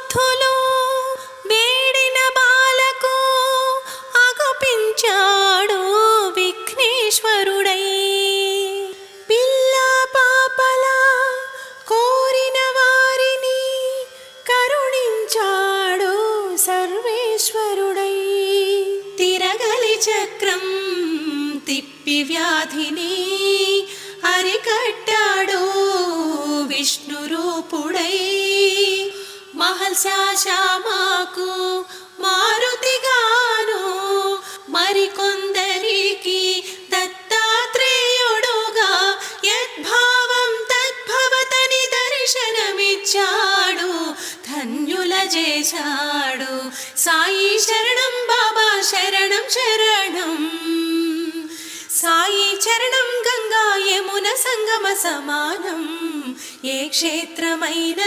సిద్ధబుద్ధులు వేడిన బాలకు అగుపించాడు విఘ్నేశ్వరుడై. పిల్ల పాపల కోరిన వారిని కరుణించాడు సర్వేశ్వరుడై. తిరగలి చక్రం తిప్పి వ్యాధిని అరికట్టాడు విష్ణు రూపుడై. మహల్సాశామాకు మారుతిగాను మరికొందరికి దత్తాత్రేయుడుగా యద్భావం తద్భవతని దర్శనమిచ్చాడు, ధన్యుల చేశాడు. సాయి శరణం బాబా శరణం శరణం. సాయి చరణం గంగా యమున సంగమ సమానం. ఏ క్షేత్రమైన